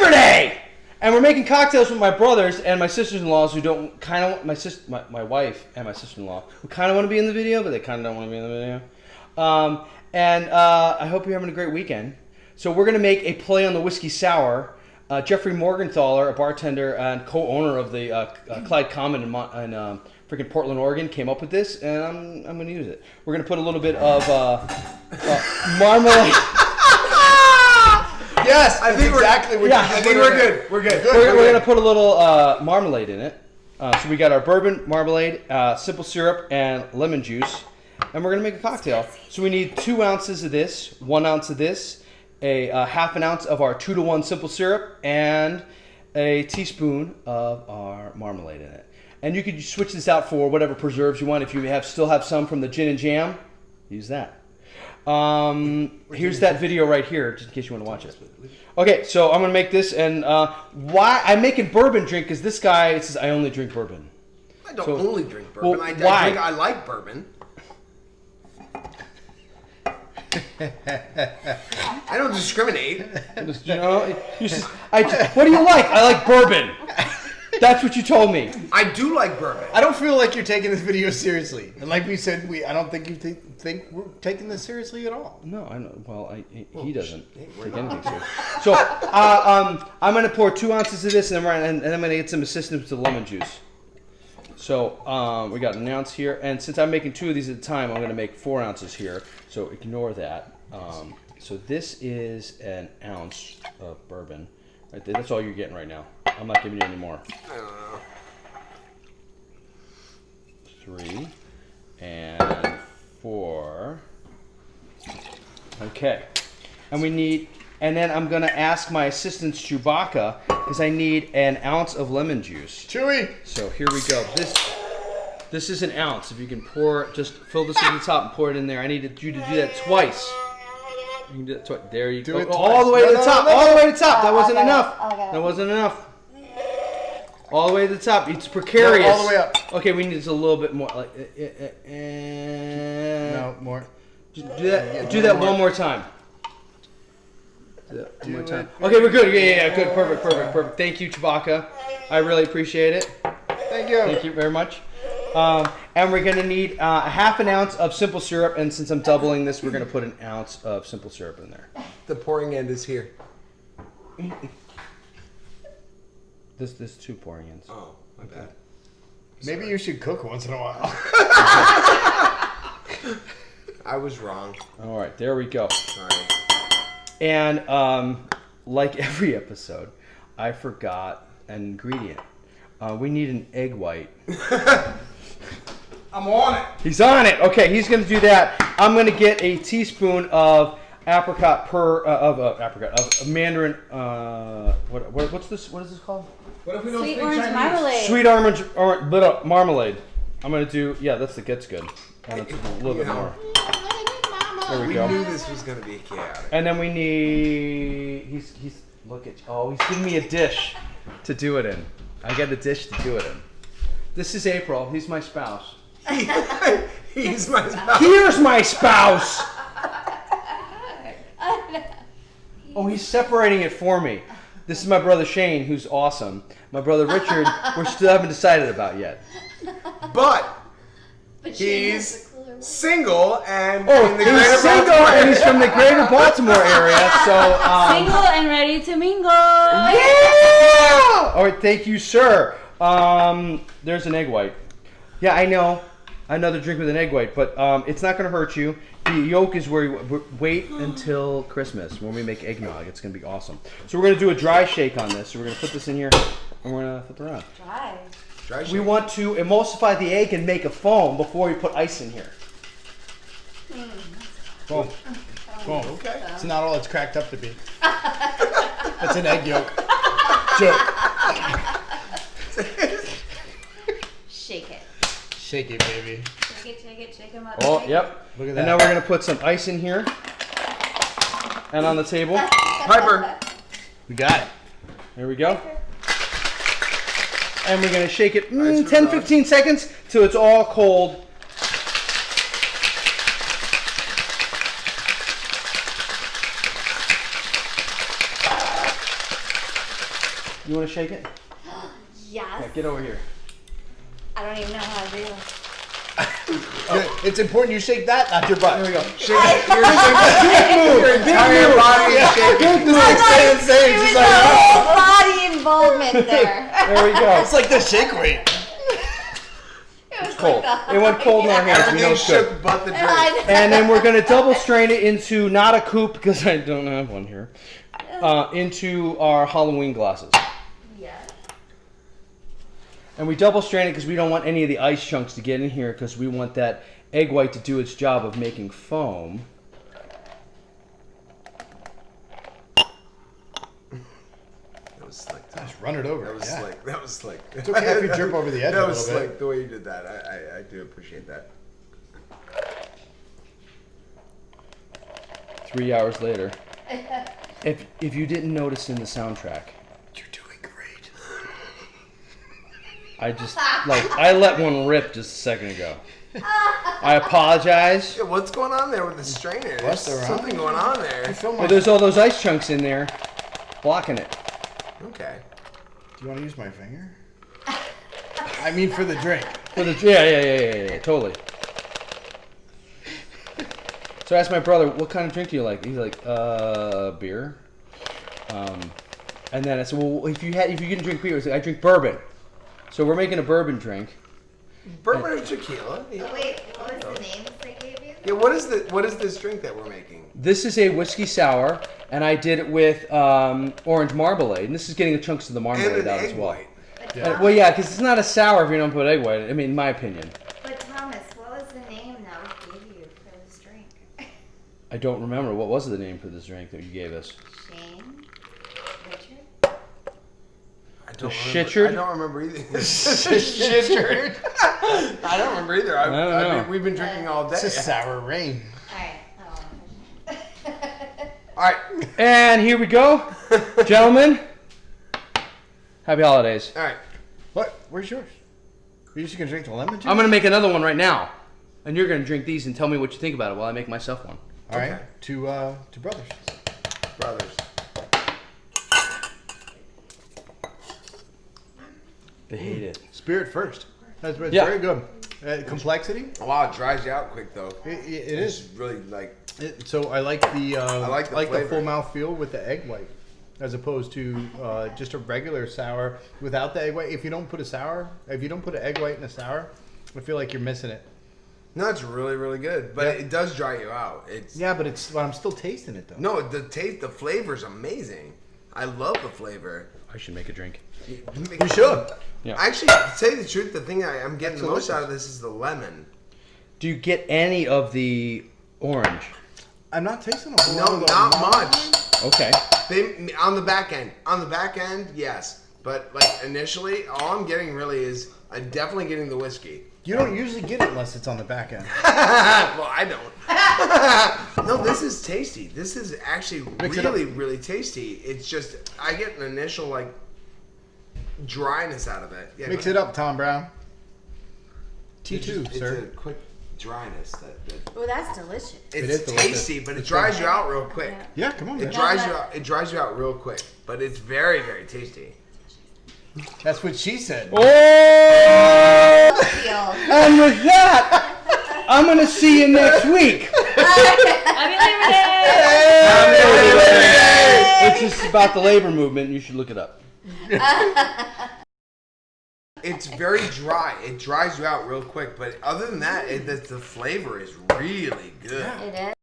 Day! And we're making cocktails with my brothers and my sisters-in-laws who don't kind of my wife and my sister-in-law who kind of want to be in the video, but they kind of don't want to be in the video. I hope you're having a great weekend. So we're gonna make a play on the whiskey sour. Jeffrey Morgenthaler, a bartender and co-owner of the Clyde Common in freaking Portland, Oregon, came up with this, and I'm gonna use it. We're gonna put a little bit of marmalade. Yes, I think exactly what I think we're good. We're good. We're going to put a little marmalade in it. So we got our bourbon, marmalade, simple syrup, and lemon juice. And we're going to make a cocktail. So we need 2 ounces of this, 1 ounce of this, a half an ounce of our 2-to-1 simple syrup, and a teaspoon of our marmalade in it. And you could switch this out for whatever preserves you want. If you still have some from the gin and jam, use that. Here's that video right here, just in case you want to watch it. Okay, so I'm gonna make this, and why I'm making bourbon drink because this guy says I only drink bourbon. I don't only drink bourbon. Well, why? I like bourbon. I don't discriminate. What do you like? I like bourbon. That's what you told me. I do like bourbon. I don't feel like you're taking this video seriously. And like we said, I don't think you think we're taking this seriously at all. No, I know. Well, he doesn't take anything seriously. So I'm going to pour 2 ounces of this, and I'm going to get some assistance with the lemon juice. So we got an ounce here. And since I'm making 2 of these at a time, I'm going to make 4 ounces here. So ignore that. So this is an ounce of bourbon. Right there. That's all you're getting right now. I'm not giving you any more. 3 and 4. Okay. And then I'm going to ask my assistant Chewbacca because I need an ounce of lemon juice. Chewy! So here we go. This is an ounce. If you can just fill this at the top and pour it in there. I need you to do that twice. You can do that twice. There you go. All the way to the top. All the way to the top. That wasn't enough. That wasn't enough. All the way to the top. It's precarious. No, all the way up. Okay, we need just a little bit more. No, more. Just do that one more time. One more time. Okay, we're good. Yeah. Good. Perfect. Thank you, Chewbacca. I really appreciate it. Thank you. Thank you very much. And we're going to need a half an ounce of simple syrup. And since I'm doubling this, we're going to put an ounce of simple syrup in there. The pouring end is here. This 2 pouring ends. Oh, my bad. Maybe you should cook once in a while. I was wrong. All right, there we go. Sorry. And like every episode, I forgot an ingredient. We need an egg white. I'm on it. He's on it. Okay, he's going to do that. I'm going to get a teaspoon of mandarin. What's this? What is this called? What if we don't Sweet speak orange Chinese? marmalade. Sweet marmalade. I'm going to do. Yeah, that's good. And it's a little bit more. There we go. We knew this was going to be chaotic. And then we need. He's giving me a dish to do it in. I got a dish to do it in. This is April. He's my spouse. He's my spouse. Here's my spouse. Oh, he's separating it for me. This is my brother Shane, who's awesome. My brother Richard, we still haven't decided about yet. But he's single and he's single and he's from the greater Baltimore area. So single and ready to mingle. Yeah! All right, thank you, sir. There's an egg white. Yeah, I know. Another drink with an egg white, but it's not going to hurt you. The yolk is where you wait until Christmas when we make eggnog. It's going to be awesome. So we're going to do a dry shake on this. So we're going to put this in here and we're going to flip it around. Dry shake. We want to emulsify the egg and make a foam before we put ice in here. Boom. Boom. Okay. It's not all it's cracked up to be. It's an egg yolk. Joke. Shake it. Shake it, baby. Shake them up. Oh, yep. Look at And that. now we're going to put some ice in here and on the table. Piper. We got it. There we go. And we're going to shake it 10-15 seconds till it's all cold. You want to shake it? Yes. Yeah, get over here. I don't even know how to do it. It's important you shake that, not your butt. Here we go. Shake it. Your entire body is shaking. It's like saying the same. There She's was like, a whole body involvement there. There we go. it's like the shake weight. It was Cold. like the It went cold in our hands. We know Everything it's good. shook but the drink. And then we're going to double strain it into, not a coupe, because I don't have one here, into our Halloween glasses. Yeah. And we double strain it because we don't want any of the ice chunks to get in here because we want that egg white to do its job of making foam. That was slick. Just run it over. That was yeah. slick. That was slick. It's okay if you drip over the edge That a was little slick bit. the way you did that. I do appreciate that. 3 hours later. If you didn't notice in the soundtrack, You're doing great. I let one rip just a second ago. I apologize. Yeah, what's going on there with the strainer? There's What's the wrong? something going on there. You film Well, there's all those ice chunks in there blocking it. Okay. Do you want to use my finger? I mean for the drink. For the yeah, totally. So I asked my brother, "What kind of drink do you like?" He's like, beer." And then I said, "Well, if you can drink beer," I said, "I drink bourbon." So we're making a bourbon drink. Bourbon or tequila? Yeah. Oh, wait, what was the name they gave you? Yeah. What is this drink that we're making? This is a whiskey sour, and I did it with orange marmalade, and this is getting the chunks of the And marmalade an out egg as well. white. But, Yeah. Well, yeah, because it's not a sour if you don't put egg white. I mean, in my opinion. but Thomas, what was the name that we gave you for this drink? I don't remember. What was the name for this drink that you gave us? Shane? Richard? I don't Shitchard? I don't remember either. Shitchard. I don't remember either. I don't know. We've been drinking all day. It's a sour rain. Alright, All right. And here we go, gentlemen. Happy holidays. All right. What? Where's yours? You're just gonna drink the lemon juice? I'm gonna make another one right now, and you're gonna drink these and tell me what you think about it while I make myself one. All right. Okay. To brothers. Brothers. They hate it. Spirit first. That's it's Yeah. very good. Complexity. Wow, it dries you out quick though. It It's is. really like. So I like the like the the flavor. full mouth feel with the egg white, as opposed to just a regular sour without the egg white. If you don't put an egg white in a sour, I feel like you're missing it. No, it's really really good, but Yeah. it does dry you out. It's Yeah, but I'm still tasting it though. no the flavor's amazing. I love the flavor. I should make a drink. We should. Yeah. Actually, to tell you the truth, the thing I'm getting That's the most delicious. out of this is the lemon. Do you get any of the orange? I'm not tasting a whole No, lot of the not marmalade. much. Okay. They on the back end. On the back end, yes. But like initially, all I'm getting really is I'm definitely getting the whiskey. You don't usually get it unless it's on the back end. Well, I don't. No, this is tasty. This is actually Mix it up. really, really tasty. It's just I get an initial like dryness out of it. Yeah, Mix it up, Tom Brown. It's T2, just- sir. It's a quick dryness. That Oh, that's delicious. it's is delicious. tasty, but it It's dries good. you out real quick. Yeah, come on, It man. dries you out. It dries you out real quick, but it's very, very tasty. That's what she said. Oh! Feel. And with that, I'm gonna see you next week. Happy Labor Day! It's just about the labor movement. You should look it up. It's very dry. It dries you out real quick, but other than that, the flavor is really good. It is.